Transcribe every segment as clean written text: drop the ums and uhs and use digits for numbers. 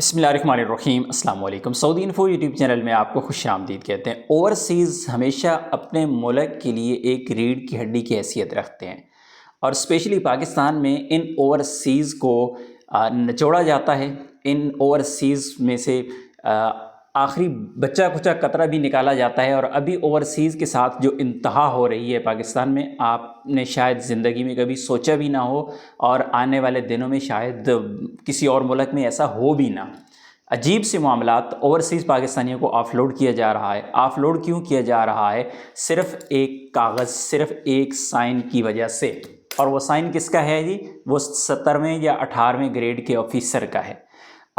बिस्मिल्लाहिर्रहमानिर्रहीम। अस्सलाम वालेकुम। सऊदी इन्फो यूट्यूब चैनल में आपको खुश आमदीद कहते हैं। ओवरसीज़ हमेशा अपने मुल्क के लिए एक रीढ़ की हड्डी की हैसियत रखते हैं और स्पेशली पाकिस्तान में इन ओवरसीज़ को निचोड़ा जाता है। इन ओवरसीज़ में से आखिरी बच्चा कुचा कतरा भी निकाला जाता है और अभी ओवरसीज़ के साथ जो इंतहा हो रही है पाकिस्तान में, आपने शायद ज़िंदगी में कभी सोचा भी ना हो और आने वाले दिनों में शायद किसी और मुल्क में ऐसा हो भी ना। अजीब से मामलात ओवरसीज़ पाकिस्तानियों को ऑफलोड किया जा रहा है। ऑफलोड क्यों किया जा रहा है? सिर्फ़ एक कागज़, सिर्फ़ एक साइन की वजह से। और वो साइन किसका है जी? वो 17वें या 18वें ग्रेड के ऑफिसर का है।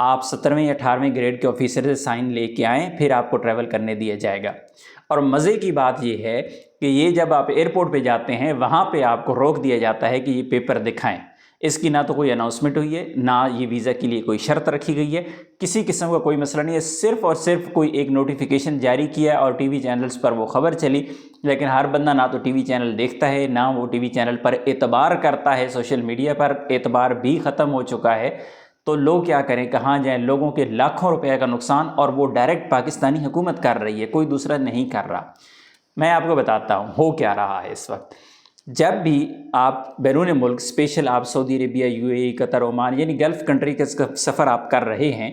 आप 17वें या 18वें ग्रेड के ऑफिसर से साइन लेके आएँ, फिर आपको ट्रैवल करने दिया जाएगा। और मज़े की बात ये है कि ये जब आप एयरपोर्ट पे जाते हैं, वहाँ पे आपको रोक दिया जाता है कि ये पेपर दिखाएं। इसकी ना तो कोई अनाउंसमेंट हुई है, ना ये वीज़ा के लिए कोई शर्त रखी गई है, किसी किस्म का कोई मसला नहीं है। सिर्फ़ और सिर्फ कोई एक नोटिफिकेशन जारी किया और टीवी चैनल्स पर वो ख़बर चली, लेकिन हर बंदा ना तो टीवी चैनल देखता है, ना वो टीवी चैनल पर एतबार करता है। सोशल मीडिया पर एतबार भी ख़त्म हो चुका है। तो लोग क्या करें, कहाँ जाएं? लोगों के लाखों रुपए का नुकसान, और वो डायरेक्ट पाकिस्तानी हुकूमत कर रही है, कोई दूसरा नहीं कर रहा। मैं आपको बताता हूँ हो क्या रहा है इस वक्त। जब भी आप बैरून मुल्क, स्पेशल आप Saudi Arabia, UAE, Qatar, Oman यानी गल्फ़ कंट्री का सफ़र आप कर रहे हैं,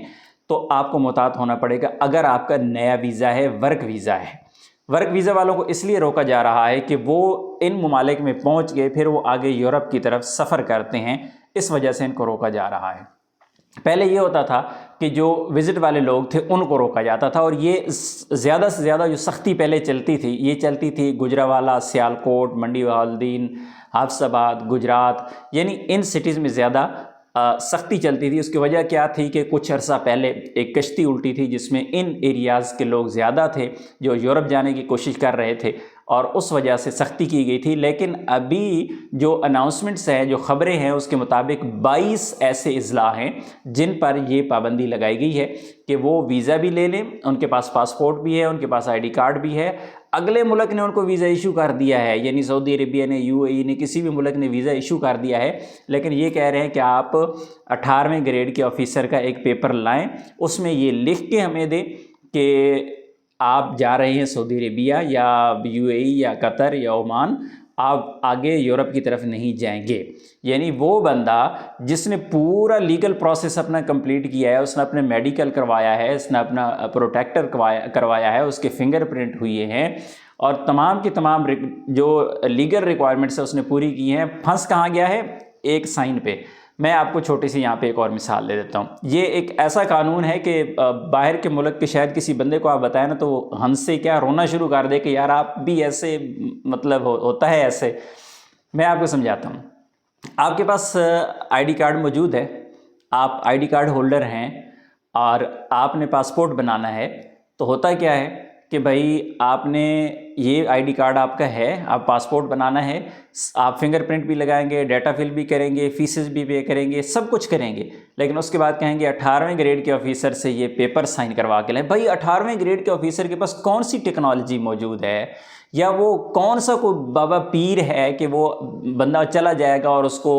तो आपको मुहतात होना पड़ेगा। अगर आपका नया वीज़ा है, वर्क वीज़ा है, वर्क वीज़ा वालों को इसलिए रोका जा रहा है कि वो इन ममालिक में पहुँच गए, फिर वो आगे यूरोप की तरफ सफ़र करते हैं, इस वजह से इनको रोका जा रहा है। पहले ये होता था कि जो विज़िट वाले लोग थे उनको रोका जाता था, और ये ज़्यादा से ज़्यादा जो सख्ती पहले चलती थी, ये चलती थी गुजरावाला, सियालकोट, मंडी बहाउद्दीन, हाफसाबाद, गुजरात, यानी इन सिटीज़ में ज़्यादा सख्ती चलती थी। उसकी वजह क्या थी कि कुछ अर्सा पहले एक कश्ती उल्टी थी जिसमें इन एरियाज़ के लोग ज़्यादा थे जो यूरोप जाने की कोशिश कर रहे थे, और उस वजह से सख्ती की गई थी। लेकिन अभी जो अनाउंसमेंट्स हैं, जो ख़बरें हैं, उसके मुताबिक 22 ऐसे अजला हैं जिन पर ये पाबंदी लगाई गई है कि वो वीज़ा भी ले लें, उनके पास पासपोर्ट भी है, उनके पास आईडी कार्ड भी है, अगले मुल्क ने उनको वीज़ा इशू कर दिया है, यानी सऊदी अरेबिया ने, यूएई ने, किसी भी मुल्क ने वीज़ा इशू कर दिया है, लेकिन ये कह रहे हैं कि आप 18वें ग्रेड के ऑफिसर का एक पेपर लाएँ, उसमें ये लिख के हमें दें कि आप जा रहे हैं सऊदी अरेबिया या यूएई या कतर या ओमान, आप आगे यूरोप की तरफ नहीं जाएंगे। यानी वो बंदा जिसने पूरा लीगल प्रोसेस अपना कंप्लीट किया है, उसने अपने मेडिकल करवाया है, उसने अपना प्रोटेक्टर करवाया है, उसके फिंगरप्रिंट हुए हैं और तमाम की तमाम जो लीगल रिक्वायरमेंट्स है उसने पूरी की हैं, फंस कहाँ गया है? एक साइन पे। मैं आपको छोटी सी यहाँ पे एक और मिसाल दे देता हूँ। ये एक ऐसा कानून है कि बाहर के मुल्क के शायद किसी बंदे को आप बताएं ना तो हमसे क्या रोना शुरू कर दे कि यार आप भी ऐसे, मतलब होता है ऐसे। मैं आपको समझाता हूँ। आपके पास आईडी कार्ड मौजूद है, आप आईडी कार्ड होल्डर हैं और आपने पासपोर्ट बनाना है, तो होता क्या है कि भाई आपने ये आईडी कार्ड आपका है, आप पासपोर्ट बनाना है, आप फिंगरप्रिंट भी लगाएंगे, डाटा फिल भी करेंगे, फीसेस भी पे करेंगे, सब कुछ करेंगे, लेकिन उसके बाद कहेंगे 18वें ग्रेड के ऑफिसर से ये पेपर साइन करवा के लाएं। भाई 18वें ग्रेड के ऑफिसर के पास कौन सी टेक्नोलॉजी मौजूद है, या वो कौन सा कोई बाबा पीर है कि वो बंदा चला जाएगा और उसको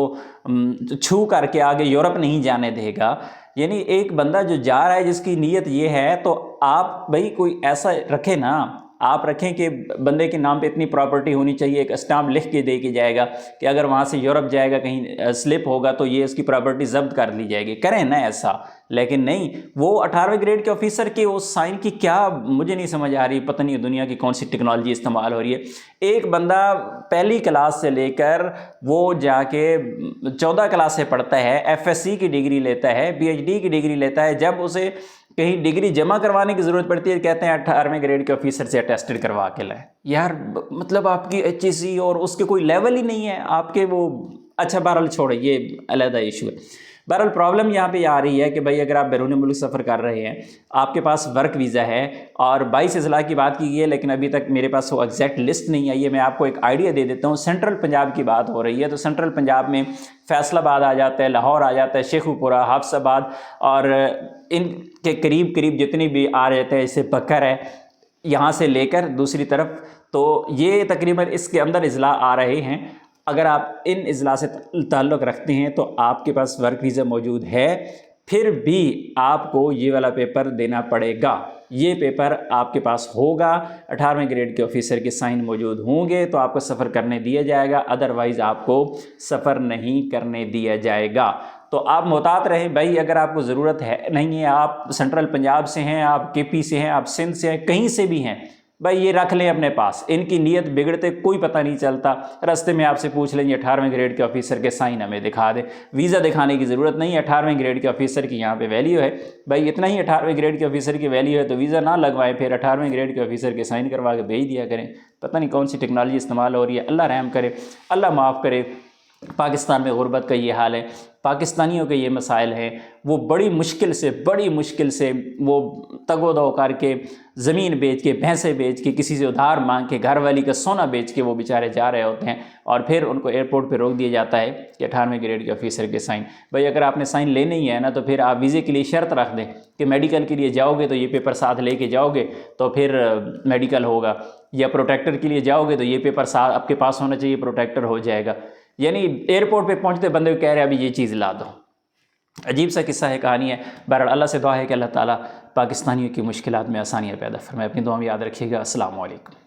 छू करके आगे यूरोप नहीं जाने देगा। यानी एक बंदा जो जा रहा है जिसकी नीयत ये है, तो आप भाई कोई ऐसा रखें ना, आप रखें कि बंदे के नाम पे इतनी प्रॉपर्टी होनी चाहिए, एक स्टाम्प लिख के दे के जाएगा कि अगर वहाँ से यूरोप जाएगा, कहीं स्लिप होगा तो ये इसकी प्रॉपर्टी जब्त कर ली जाएगी। करें ना ऐसा, लेकिन नहीं, वो 18वें ग्रेड के ऑफिसर के उस साइन की क्या मुझे नहीं समझ आ रही। पता नहीं दुनिया की कौन सी टेक्नोलॉजी इस्तेमाल हो रही है। एक बंदा पहली क्लास से लेकर वो जाके 14 क्लास से पढ़ता है, एफएससी की डिग्री लेता है, पीएचडी की डिग्री लेता है, जब उसे कहीं डिग्री जमा करवाने की ज़रूरत पड़ती है कहते हैं 18वें ग्रेड के ऑफिसर से अटेस्टेड करवा के लाए। यार मतलब आपकी एचएससी और उसके कोई लेवल ही नहीं है आपके वो। अच्छा बहरहाल छोड़े, ये अलग इशू है। बहरहाल प्रॉब्लम यहाँ पे आ रही है कि भाई अगर आप बैरून मुल्क सफ़र कर रहे हैं, आपके पास वर्क वीज़ा है और 22 अजला की बात की गई है, लेकिन अभी तक मेरे पास वो एग्जैक्ट लिस्ट नहीं आई है। मैं आपको एक आइडिया दे देता हूँ। सेंट्रल पंजाब की बात हो रही है, तो सेंट्रल पंजाब में फैसलाबाद आ जाता है, लाहौर आ जाता है, शेखुपुरा, हाफसाबाद और इनके करीब करीब जितनी भी आ रहते हैं, जैसे बकर है, यहाँ से लेकर दूसरी तरफ, तो ये तकरीबन इसके अंदर अजला आ रहे हैं। अगर आप इन अजला से ताल्लुक़ रखते हैं तो आपके पास वर्क वीज़ा मौजूद है, پھر بھی آپ کو یہ والا پیپر دینا پڑے گا۔ یہ پیپر آپ کے پاس ہوگا، 18ویں گریڈ کے آفیسر کے سائن موجود ہوں گے تو آپ کو سفر کرنے دیا جائے گا، ادروائز آپ کو سفر نہیں کرنے دیا جائے گا۔ تو آپ محتاط رہیں بھائی، اگر آپ کو ضرورت ہے نہیں ہے، آپ سینٹرل پنجاب سے ہیں، آپ کے پی سے ہیں، آپ سندھ سے ہیں، کہیں سے بھی ہیں بھائی، یہ رکھ لیں اپنے پاس۔ ان کی نیت بگڑتے کوئی پتہ نہیں چلتا، راستے میں آپ سے پوچھ لیں 18ویں گریڈ کے آفیسر کے سائن ہمیں دکھا دیں۔ ویزا دکھانے کی ضرورت نہیں ہے، 18ویں گریڈ کے آفیسر کی یہاں پہ ویلیو ہے بھائی، اتنا ہی 18ویں گریڈ کے آفیسر کی ویلیو ہے تو ویزا نہ لگوائیں، پھر 18ویں گریڈ کے آفیسر کے سائن کروا کے بھیج دیا کریں۔ پتہ نہیں کون سی ٹیکنالوجی استعمال ہو رہی ہے، اللہ رحم کرے، اللہ معاف کرے۔ پاکستان میں غربت کا یہ حال ہے، پاکستانیوں کے یہ مسائل ہیں، وہ بڑی مشکل سے وہ تگ و دو کر کے زمین بیچ کے، بھینسیں بیچ کے، کسی سے ادھار مانگ کے، گھر والی کا سونا بیچ کے وہ بیچارے جا رہے ہوتے ہیں، اور پھر ان کو ایئرپورٹ پہ روک دیا جاتا ہے کہ 18ویں گریڈ کے آفیسر کے سائن۔ بھائی اگر آپ نے سائن لینے ہی ہے نا تو پھر آپ ویزے کے لیے شرط رکھ دیں کہ میڈیکل کے لیے جاؤ گے تو یہ پیپر ساتھ لے کے جاؤ گے تو پھر میڈیکل ہوگا، یا پروٹیکٹر کے لیے جاؤ گے تو یہ پیپر ساتھ آپ کے پاس ہونا چاہیے، پروٹیکٹر ہو جائے گا۔ یعنی ایئرپورٹ پہ پہنچتے بندے کو کہہ رہے ابھی یہ چیز لا دو۔ عجیب سا قصہ ہے، کہانی ہے۔ بہرحال اللہ سے دعا ہے کہ اللہ تعالیٰ پاکستانیوں کی مشکلات میں آسانیاں پیدا فرمائے۔ اپنی دعا میں یاد رکھیے گا۔ السلام علیکم۔